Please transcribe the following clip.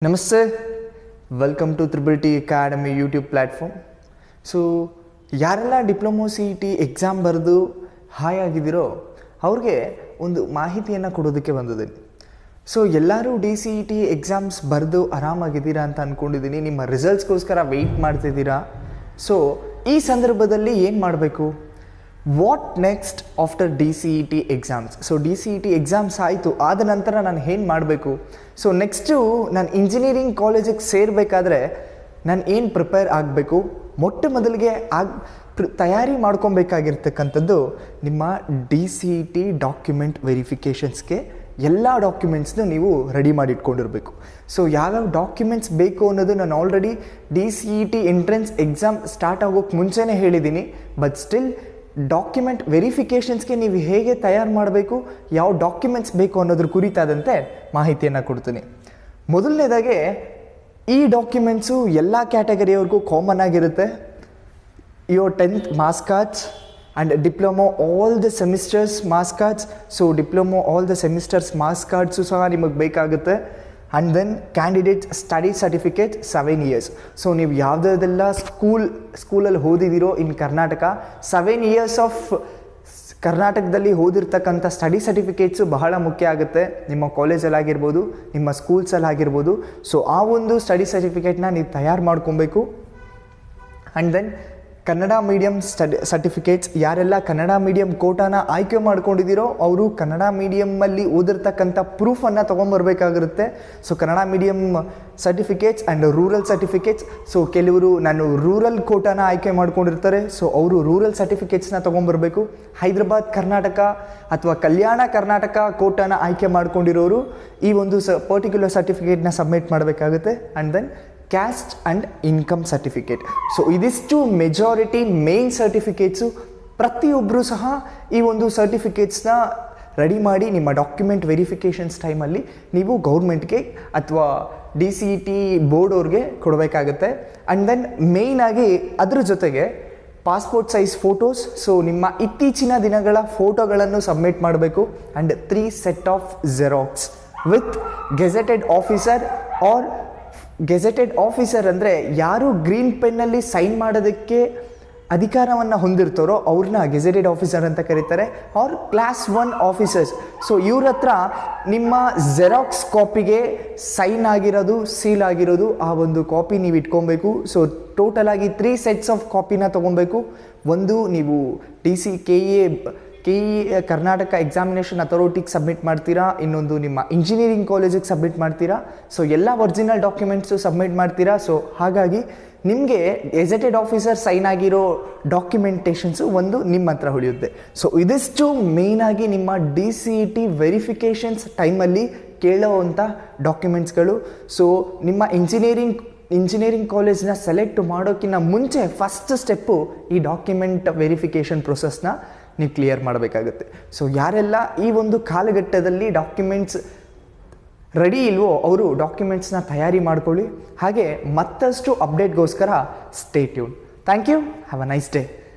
ನಮಸ್ತೆ, welcome to triple T academy YouTube platform. So ಯಾರೆಲ್ಲ diploma C E T exam ಬರೆದು ಹಾಯ್ ಆಗಿದ್ದೀರೋ ಅವ್ರಿಗೆ ಒಂದು ಮಾಹಿತಿಯನ್ನು ಕೊಡೋದಕ್ಕೆ ಬಂದಿದ್ದೀನಿ. ಸೊ ಎಲ್ಲರೂ D C E T exams ಬರೆದು ಆರಾಮಾಗಿದ್ದೀರಾ ಅಂತ ಅಂದ್ಕೊಂಡಿದ್ದೀನಿ. ನಿಮ್ಮ ರಿಸಲ್ಟ್ಸ್ಗೋಸ್ಕರ ವೆಯ್ಟ್ ಮಾಡ್ತಿದ್ದೀರಾ. ಸೊ ಈ ಸಂದರ್ಭದಲ್ಲಿ ಏನು ಮಾಡಬೇಕು, what next after D C E T exams? So D C E T exams ಆಯಿತು, ಆದ ನಂತರ ನಾನು ಏನು ಮಾಡಬೇಕು? ಸೊ ನೆಕ್ಸ್ಟು ನಾನು ಇಂಜಿನಿಯರಿಂಗ್ ಕಾಲೇಜಿಗೆ ಸೇರಬೇಕಾದ್ರೆ ನಾನು ಏನು ಪ್ರಿಪೇರ್ ಆಗಬೇಕು? ಮೊಟ್ಟ ಮೊದಲಿಗೆ ತಯಾರಿ ಮಾಡ್ಕೊಬೇಕಾಗಿರ್ತಕ್ಕಂಥದ್ದು ನಿಮ್ಮ D C E T document ವೆರಿಫಿಕೇಷನ್ಸ್ಗೆ ಎಲ್ಲ ಡಾಕ್ಯುಮೆಂಟ್ಸ್ನು ನೀವು ರೆಡಿ ಮಾಡಿ ಇಟ್ಕೊಂಡಿರಬೇಕು. ಸೊ ಯಾವ್ಯಾವ ಡಾಕ್ಯುಮೆಂಟ್ಸ್ ಬೇಕು ಅನ್ನೋದು ನಾನು already D C E T entrance exam start ಆಗೋಕ್ಕೆ ಮುಂಚೆನೇ ಹೇಳಿದ್ದೀನಿ. ಬಟ್ ಸ್ಟಿಲ್ ಡಾಕ್ಯುಮೆಂಟ್ ವೆರಿಫಿಕೇಷನ್ಸ್ಗೆ ನೀವು ಹೇಗೆ ತಯಾರು ಮಾಡಬೇಕು, ಯಾವ ಡಾಕ್ಯುಮೆಂಟ್ಸ್ ಬೇಕು ಅನ್ನೋದ್ರ ಕುರಿತಾದಂತೆ ಮಾಹಿತಿಯನ್ನು ಕೊಡ್ತೀನಿ. ಮೊದಲನೇದಾಗೆ ಈ ಡಾಕ್ಯುಮೆಂಟ್ಸು ಎಲ್ಲ ಕ್ಯಾಟಗರಿಯವ್ರಿಗೂ ಕಾಮನ್ ಆಗಿರುತ್ತೆ. Your 10th marks cards and diploma all the semesters marks cards. So diploma all the semesters marks cards ಸಹ ನಿಮಗೆ ಬೇಕಾಗುತ್ತೆ. And then candidate study certificate 7 years. So ನೀವು ಯಾವುದೆಲ್ಲ ಸ್ಕೂಲಲ್ಲಿ ಓದಿದ್ದೀರೋ ಇನ್ ಕರ್ನಾಟಕ, 7 years ಆಫ್ ಕರ್ನಾಟಕದಲ್ಲಿ ಓದಿರ್ತಕ್ಕಂಥ ಸ್ಟಡಿ ಸರ್ಟಿಫಿಕೇಟ್ಸು ಬಹಳ ಮುಖ್ಯ ಆಗುತ್ತೆ. ನಿಮ್ಮ ಕಾಲೇಜಲ್ಲಾಗಿರ್ಬೋದು, ನಿಮ್ಮ ಸ್ಕೂಲ್ಸಲ್ಲಾಗಿರ್ಬೋದು. ಸೊ ಆ ಒಂದು ಸ್ಟಡಿ ಸರ್ಟಿಫಿಕೇಟ್ನ ನೀವು ತಯಾರು ಮಾಡ್ಕೊಬೇಕು. And then Kannada medium certificates. ಯಾರೆಲ್ಲ ಕನ್ನಡ ಮೀಡಿಯಮ್ ಕೋಟಾನ ಆಯ್ಕೆ ಮಾಡ್ಕೊಂಡಿದ್ದೀರೋ ಅವರು ಕನ್ನಡ ಮೀಡಿಯಮ್ಮಲ್ಲಿ ಓದಿರ್ತಕ್ಕಂಥ ಪ್ರೂಫನ್ನು ತೊಗೊಂಬರ್ಬೇಕಾಗಿರುತ್ತೆ. So Kannada medium certificates and rural certificates. So ಕೆಲವರು ನಾನು ರೂರಲ್ ಕೋಟಾನ ಆಯ್ಕೆ ಮಾಡ್ಕೊಂಡಿರ್ತಾರೆ, ಸೊ ಅವರು ರೂರಲ್ ಸರ್ಟಿಫಿಕೇಟ್ಸ್ನ ತೊಗೊಂಬರ್ಬೇಕು. ಹೈದರಾಬಾದ್ ಕರ್ನಾಟಕ ಅಥವಾ ಕಲ್ಯಾಣ ಕರ್ನಾಟಕ ಕೋಟಾನ ಆಯ್ಕೆ ಮಾಡ್ಕೊಂಡಿರೋರು ಈ ಒಂದು ಪರ್ಟಿಕ್ಯುಲರ್ ಸರ್ಟಿಫಿಕೇಟ್ನ ಸಬ್ಮಿಟ್ ಮಾಡಬೇಕಾಗುತ್ತೆ. And then caste and income certificate. So ಇದಿಷ್ಟು ಮೆಜಾರಿಟಿ ಮೇನ್ ಸರ್ಟಿಫಿಕೇಟ್ಸು. ಪ್ರತಿಯೊಬ್ಬರೂ ಸಹ ಈ ಒಂದು ಸರ್ಟಿಫಿಕೇಟ್ಸ್ನ ರೆಡಿ ಮಾಡಿ ನಿಮ್ಮ ಡಾಕ್ಯುಮೆಂಟ್ ವೆರಿಫಿಕೇಷನ್ಸ್ ಟೈಮಲ್ಲಿ ನೀವು ಗೌರ್ಮೆಂಟ್ಗೆ ಅಥವಾ D C E T board ಅವ್ರಿಗೆ ಕೊಡಬೇಕಾಗತ್ತೆ. ಆ್ಯಂಡ್ ದೆನ್ ಮೇಯ್ನಾಗಿ ಅದ್ರ ಜೊತೆಗೆ ಪಾಸ್ಪೋರ್ಟ್ ಸೈಜ್ ಫೋಟೋಸ್. ಸೊ ನಿಮ್ಮ ಇತ್ತೀಚಿನ ದಿನಗಳ ಫೋಟೋಗಳನ್ನು ಸಬ್ಮಿಟ್ ಮಾಡಬೇಕು. And 3 set of xerox with gazetted officer or gazetted officer ಅಂದರೆ ಯಾರು ಗ್ರೀನ್ ಪೆನ್ನಲ್ಲಿ ಸೈನ್ ಮಾಡೋದಕ್ಕೆ ಅಧಿಕಾರವನ್ನು ಹೊಂದಿರ್ತಾರೋ ಅವ್ರನ್ನ ಗೆಜೆಟೆಡ್ ಆಫೀಸರ್ ಅಂತ ಕರೀತಾರೆ. R class 1 officers. ಸೊ ಇವ್ರ ಹತ್ರ ನಿಮ್ಮ ಜೆರಾಕ್ಸ್ ಕಾಪಿಗೆ ಸೈನ್ ಆಗಿರೋದು, ಸೀಲ್ ಆಗಿರೋದು ಆ ಒಂದು ಕಾಪಿ ನೀವು ಇಟ್ಕೊಬೇಕು. ಸೊ ಟೋಟಲ್ ಆಗಿ 3 sets ಆಫ್ ಕಾಪಿನ ತೊಗೊಬೇಕು. ಒಂದು ನೀವು T C K E Karnataka examination ಅಥಾರಿಟಿಗೆ ಸಬ್ಮಿಟ್ ಮಾಡ್ತೀರಾ, ಇನ್ನೊಂದು ನಿಮ್ಮ ಇಂಜಿನಿಯರಿಂಗ್ ಕಾಲೇಜಿಗೆ ಸಬ್ಮಿಟ್ ಮಾಡ್ತೀರಾ. ಸೊ ಎಲ್ಲ ಒರಿಜಿನಲ್ ಡಾಕ್ಯುಮೆಂಟ್ಸು ಸಬ್ಮಿಟ್ ಮಾಡ್ತೀರಾ. ಸೊ ಹಾಗಾಗಿ ನಿಮಗೆ ಗೆಜೆಟೆಡ್ ಆಫೀಸರ್ ಸೈನ್ ಆಗಿರೋ ಡಾಕ್ಯುಮೆಂಟೇಷನ್ಸು ಒಂದು ನಿಮ್ಮ ಹತ್ರ ಉಳಿಯುತ್ತೆ. ಸೊ ಇದಿಷ್ಟು ಮೇಯ್ನಾಗಿ ನಿಮ್ಮ D C E T verifications ಟೈಮಲ್ಲಿ ಕೇಳೋವಂಥ ಡಾಕ್ಯುಮೆಂಟ್ಸ್ಗಳು. ಸೊ ನಿಮ್ಮ ಇಂಜಿನಿಯರಿಂಗ್ ಕಾಲೇಜ್ನ ಸೆಲೆಕ್ಟ್ ಮಾಡೋಕ್ಕಿಂತ ಮುಂಚೆ ಫಸ್ಟ್ ಸ್ಟೆಪ್ಪು ಈ ಡಾಕ್ಯುಮೆಂಟ್ ವೆರಿಫಿಕೇಷನ್ ಪ್ರೊಸೆಸ್ನ ನೀವು ಕ್ಲಿಯರ್ ಮಾಡಬೇಕಾಗುತ್ತೆ. ಸೊ ಯಾರೆಲ್ಲ ಈ ಒಂದು ಕಾಲಘಟ್ಟದಲ್ಲಿ ಡಾಕ್ಯುಮೆಂಟ್ಸ್ ರೆಡಿ ಇಲ್ವೋ ಅವರು ಡಾಕ್ಯುಮೆಂಟ್ಸ್ನ ತಯಾರಿ ಮಾಡ್ಕೊಳ್ಳಿ. ಹಾಗೆ ಮತ್ತಷ್ಟು ಅಪ್ಡೇಟ್ಗೋಸ್ಕರ stay tune. Thank you. Have a nice day.